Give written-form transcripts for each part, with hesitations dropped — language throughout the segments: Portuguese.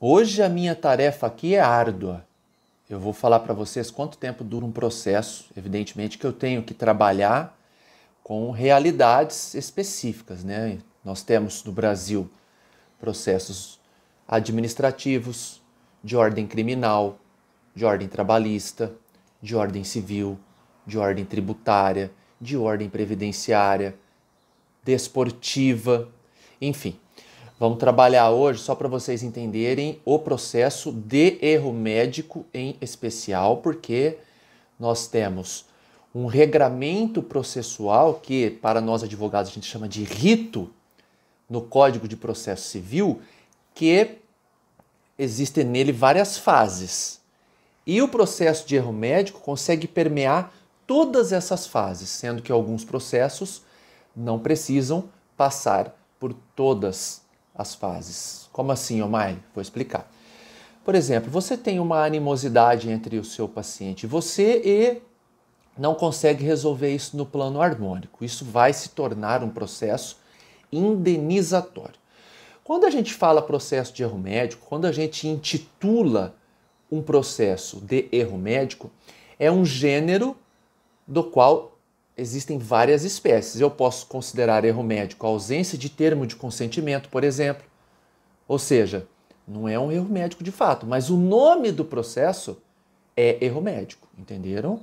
Hoje a minha tarefa aqui é árdua. Eu vou falar para vocês quanto tempo dura um processo. Evidentemente que eu tenho que trabalhar com realidades específicas, né? Nós temos no Brasil processos administrativos, de ordem criminal, de ordem trabalhista, de ordem civil, de ordem tributária, de ordem previdenciária, desportiva, enfim. Vamos trabalhar hoje só para vocês entenderem o processo de erro médico em especial, porque nós temos um regramento processual que, para nós advogados, a gente chama de rito no Código de Processo Civil, que existem nele várias fases. E o processo de erro médico consegue permear todas essas fases, sendo que alguns processos não precisam passar por todas as fases. Como assim, O'Malley? Vou explicar. Por exemplo, você tem uma animosidade entre o seu paciente e você e não consegue resolver isso no plano harmônico. Isso vai se tornar um processo indenizatório. Quando a gente fala processo de erro médico, quando a gente intitula um processo de erro médico, é um gênero do qual existem várias espécies. Eu posso considerar erro médico a ausência de termo de consentimento, por exemplo. Ou seja, não é um erro médico de fato, mas o nome do processo é erro médico, entenderam?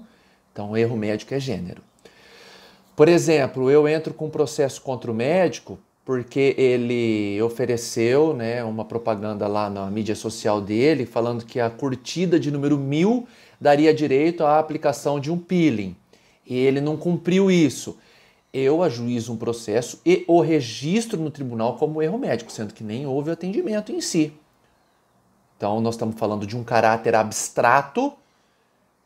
Então, erro médico é gênero. Por exemplo, eu entro com um processo contra o médico porque ele ofereceu, né, uma propaganda lá na mídia social dele falando que a curtida de número 1000 daria direito à aplicação de um peeling. E ele não cumpriu isso. Eu ajuizo um processo e o registro no tribunal como erro médico, sendo que nem houve atendimento em si. Então, nós estamos falando de um caráter abstrato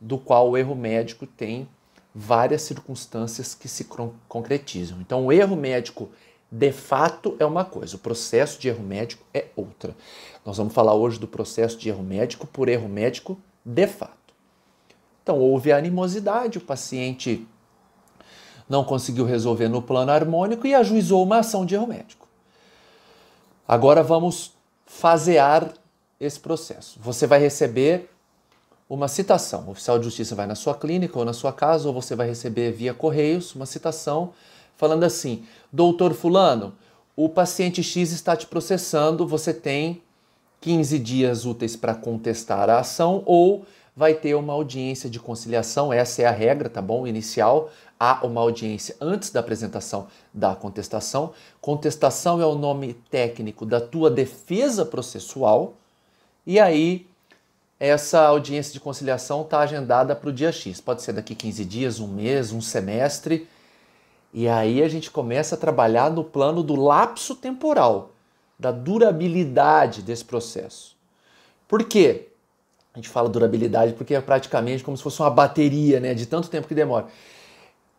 do qual o erro médico tem várias circunstâncias que se concretizam. Então, o erro médico de fato é uma coisa, o processo de erro médico é outra. Nós vamos falar hoje do processo de erro médico por erro médico de fato. Então, houve a animosidade, o paciente não conseguiu resolver no plano harmônico e ajuizou uma ação de erro médico. Agora vamos fasear esse processo. Você vai receber uma citação. O oficial de justiça vai na sua clínica ou na sua casa, ou você vai receber via correios uma citação falando assim: doutor fulano, o paciente X está te processando, você tem 15 dias úteis para contestar a ação ou vai ter uma audiência de conciliação, essa é a regra, tá bom? Inicial, há uma audiência antes da apresentação da contestação. Contestação é o nome técnico da tua defesa processual e aí essa audiência de conciliação está agendada para o dia X. Pode ser daqui 15 dias, um mês, um semestre. E aí a gente começa a trabalhar no plano do lapso temporal, da durabilidade desse processo. Por quê? A gente fala durabilidade porque é praticamente como se fosse uma bateria, né, de tanto tempo que demora.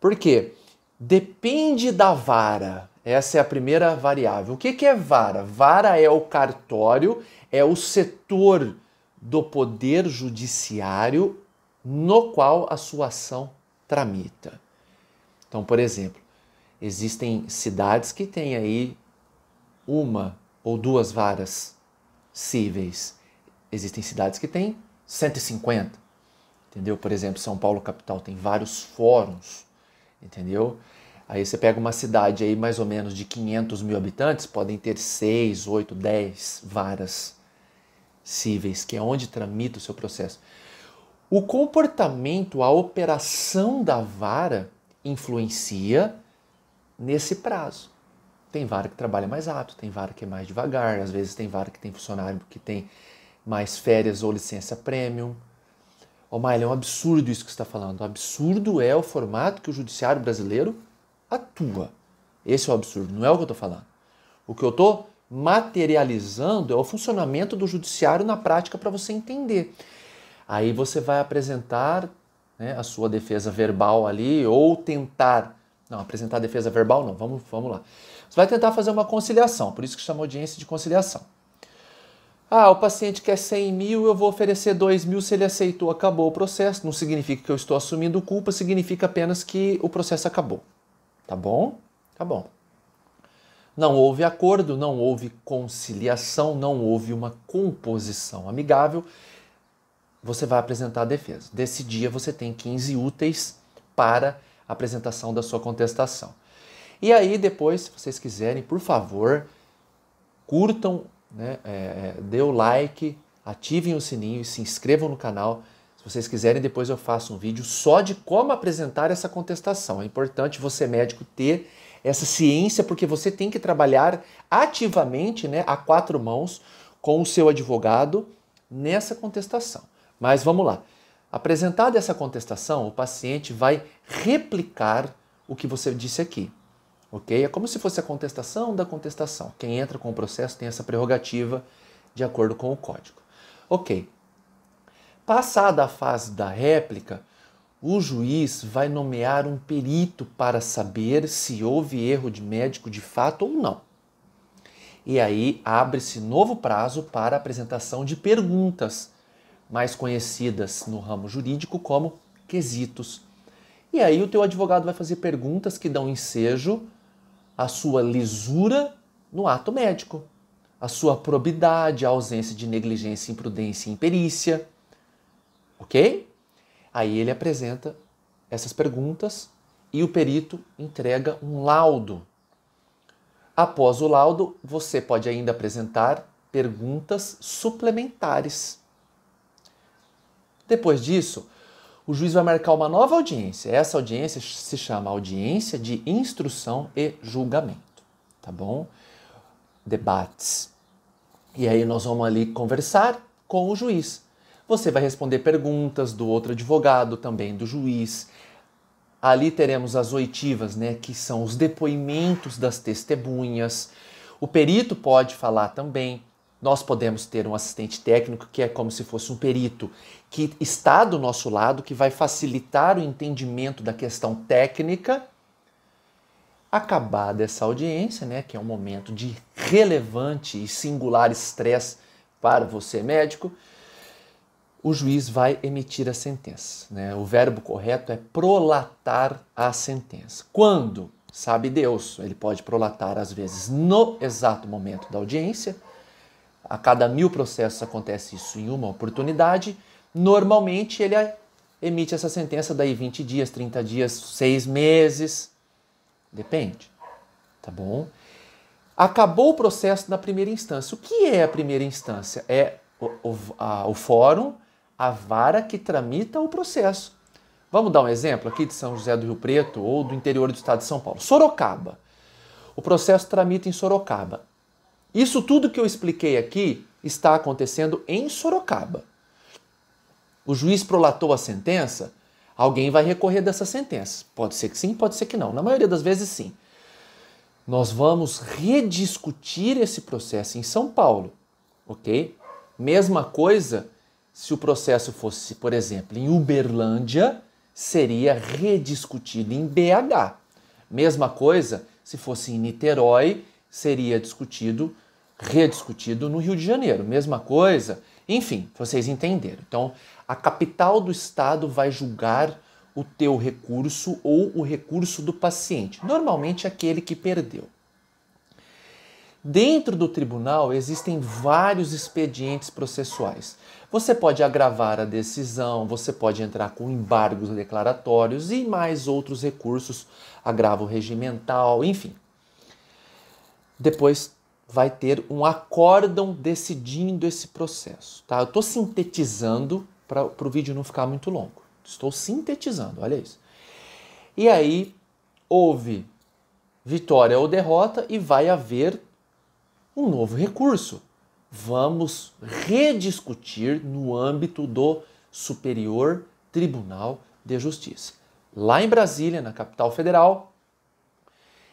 Por quê? Depende da vara. Essa é a primeira variável. O que é vara? Vara é o cartório, é o setor do poder judiciário no qual a sua ação tramita. Então, por exemplo, existem cidades que têm aí uma ou duas varas cíveis. Existem cidades que têm 150, entendeu? Por exemplo, São Paulo capital tem vários fóruns, entendeu? Aí você pega uma cidade aí mais ou menos de 500 mil habitantes, podem ter 6, 8, 10 varas cíveis, que é onde tramita o seu processo. O comportamento, a operação da vara influencia nesse prazo. Tem vara que trabalha mais rápido, tem vara que é mais devagar, às vezes tem vara que tem funcionário que tem mais férias ou licença premium. O'Malley, é um absurdo isso que você está falando. O absurdo é o formato que o judiciário brasileiro atua. Esse é o absurdo, não é o que eu estou falando. O que eu estou materializando é o funcionamento do judiciário na prática para você entender. Aí você vai apresentar, né, a sua defesa verbal ali ou tentar... Não, apresentar a defesa verbal não, vamos lá. Você vai tentar fazer uma conciliação, por isso que chama audiência de conciliação. Ah, o paciente quer 100 mil, eu vou oferecer 2 mil, se ele aceitou, acabou o processo. Não significa que eu estou assumindo culpa, significa apenas que o processo acabou. Tá bom? Tá bom. Não houve acordo, não houve conciliação, não houve uma composição amigável, você vai apresentar a defesa. Desse dia você tem 15 úteis para a apresentação da sua contestação. E aí depois, se vocês quiserem, por favor, curtam, né, dê o like, ativem o sininho e se inscrevam no canal. Se vocês quiserem, depois eu faço um vídeo só de como apresentar essa contestação. É importante você, médico, ter essa ciência, porque você tem que trabalhar ativamente, né, a quatro mãos com o seu advogado nessa contestação. Mas vamos lá. Apresentada essa contestação, o paciente vai replicar o que você disse aqui. Ok? É como se fosse a contestação da contestação. Quem entra com o processo tem essa prerrogativa de acordo com o código. Ok. Passada a fase da réplica, o juiz vai nomear um perito para saber se houve erro de médico de fato ou não. E aí abre-se novo prazo para a apresentação de perguntas, mais conhecidas no ramo jurídico como quesitos. E aí o teu advogado vai fazer perguntas que dão ensejo à sua lisura no ato médico, a sua probidade, a ausência de negligência, imprudência e imperícia. Ok? Aí ele apresenta essas perguntas e o perito entrega um laudo. Após o laudo, você pode ainda apresentar perguntas suplementares. Depois disso, o juiz vai marcar uma nova audiência. Essa audiência se chama audiência de instrução e julgamento, tá bom? Debates. E aí nós vamos ali conversar com o juiz. Você vai responder perguntas do outro advogado, também do juiz. Ali teremos as oitivas, né, que são os depoimentos das testemunhas. O perito pode falar também. Nós podemos ter um assistente técnico que é como se fosse um perito que está do nosso lado, que vai facilitar o entendimento da questão técnica. Acabada essa audiência, né, que é um momento de relevante e singular estresse para você, médico, o juiz vai emitir a sentença, né? O verbo correto é prolatar a sentença. Quando? Sabe Deus. Ele pode prolatar, às vezes, no exato momento da audiência. A cada 1000 processos acontece isso em uma oportunidade. Normalmente ele emite essa sentença daí 20 dias, 30 dias, 6 meses. Depende, tá bom? Acabou o processo na primeira instância. O que é a primeira instância? É o fórum, a vara que tramita o processo. Vamos dar um exemplo aqui de São José do Rio Preto ou do interior do estado de São Paulo. Sorocaba. O processo tramita em Sorocaba. Isso tudo que eu expliquei aqui está acontecendo em Sorocaba. O juiz prolatou a sentença, alguém vai recorrer dessa sentença. Pode ser que sim, pode ser que não. Na maioria das vezes, sim. Nós vamos rediscutir esse processo em São Paulo, ok? Mesma coisa se o processo fosse, por exemplo, em Uberlândia, seria rediscutido em BH. Mesma coisa se fosse em Niterói, seria rediscutido no Rio de Janeiro. Mesma coisa, enfim, vocês entenderam. Então, a capital do estado vai julgar o teu recurso ou o recurso do paciente, normalmente aquele que perdeu. Dentro do tribunal existem vários expedientes processuais. Você pode agravar a decisão, você pode entrar com embargos declaratórios e mais outros recursos, agravo regimental, enfim. Depois vai ter um acórdão decidindo esse processo. Tá? Eu estou sintetizando para o vídeo não ficar muito longo. Estou sintetizando, olha isso. E aí houve vitória ou derrota e vai haver um novo recurso. Vamos rediscutir no âmbito do Superior Tribunal de Justiça. Lá em Brasília, na capital federal.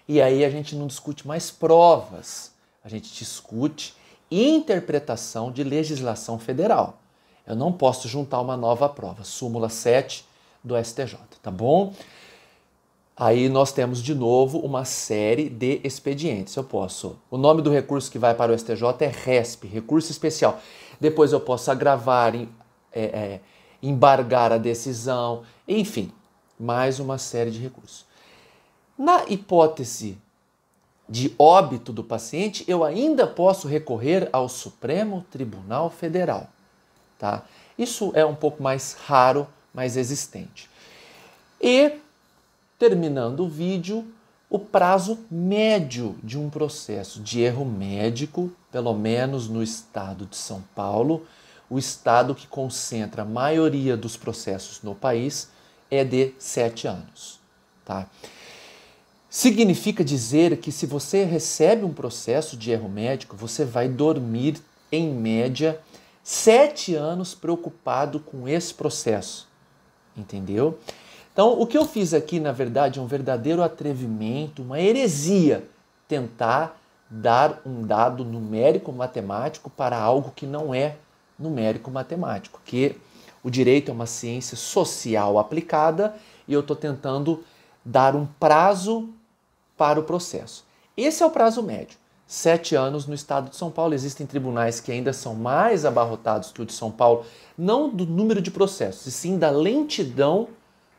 E aí a gente não discute mais provas. A gente discute interpretação de legislação federal. Eu não posso juntar uma nova prova. Súmula 7 do STJ, tá bom? Aí nós temos de novo uma série de expedientes. Eu posso. O nome do recurso que vai para o STJ é RESP, recurso especial. Depois eu posso agravar, embargar a decisão, enfim, mais uma série de recursos. Na hipótese de óbito do paciente, eu ainda posso recorrer ao Supremo Tribunal Federal, tá? Isso é um pouco mais raro, mas existente. E, terminando o vídeo, o prazo médio de um processo de erro médico, pelo menos no estado de São Paulo, o estado que concentra a maioria dos processos no país, é de 7 anos, tá? Significa dizer que se você recebe um processo de erro médico, você vai dormir, em média, 7 anos preocupado com esse processo, entendeu? Então, o que eu fiz aqui, na verdade, é um verdadeiro atrevimento, uma heresia, tentar dar um dado numérico-matemático para algo que não é numérico-matemático, que o direito é uma ciência social aplicada e eu estou tentando dar um prazo para o processo. Esse é o prazo médio, 7 anos no estado de São Paulo. Existem tribunais que ainda são mais abarrotados que o de São Paulo, não do número de processos, e sim da lentidão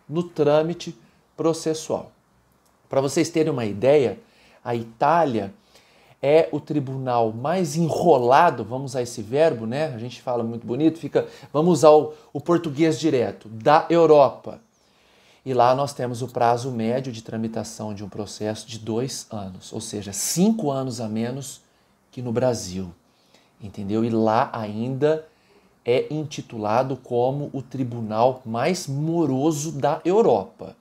no trâmite processual. Para vocês terem uma ideia, a Itália é o tribunal mais enrolado, vamos usar esse verbo, né? A gente fala muito bonito, vamos usar o português direto, da Europa. E lá nós temos o prazo médio de tramitação de um processo de 2 anos, ou seja, 5 anos a menos que no Brasil, entendeu? E lá ainda é intitulado como o tribunal mais moroso da Europa.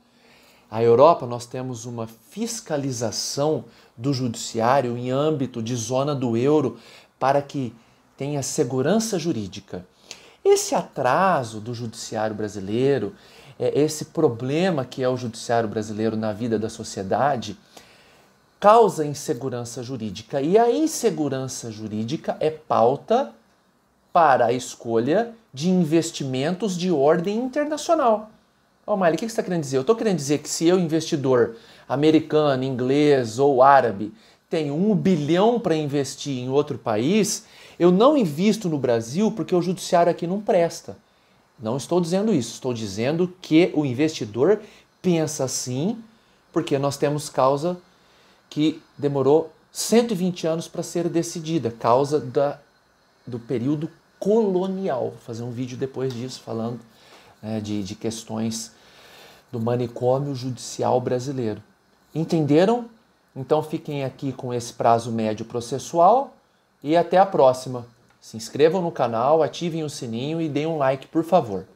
A Europa, nós temos uma fiscalização do judiciário em âmbito de zona do euro para que tenha segurança jurídica. Esse atraso do judiciário brasileiro, esse problema que é o judiciário brasileiro na vida da sociedade, causa insegurança jurídica. E a insegurança jurídica é pauta para a escolha de investimentos de ordem internacional. Ó, Miley, o que você está querendo dizer? Eu estou querendo dizer que se eu, investidor americano, inglês ou árabe, tenho 1 bilhão para investir em outro país, eu não invisto no Brasil porque o judiciário aqui não presta. Não estou dizendo isso, estou dizendo que o investidor pensa assim porque nós temos causa que demorou 120 anos para ser decidida, causa do período colonial. Vou fazer um vídeo depois disso falando de questões do manicômio judicial brasileiro. Entenderam? Então fiquem aqui com esse prazo médio processual e até a próxima. Se inscrevam no canal, ativem o sininho e deem um like, por favor.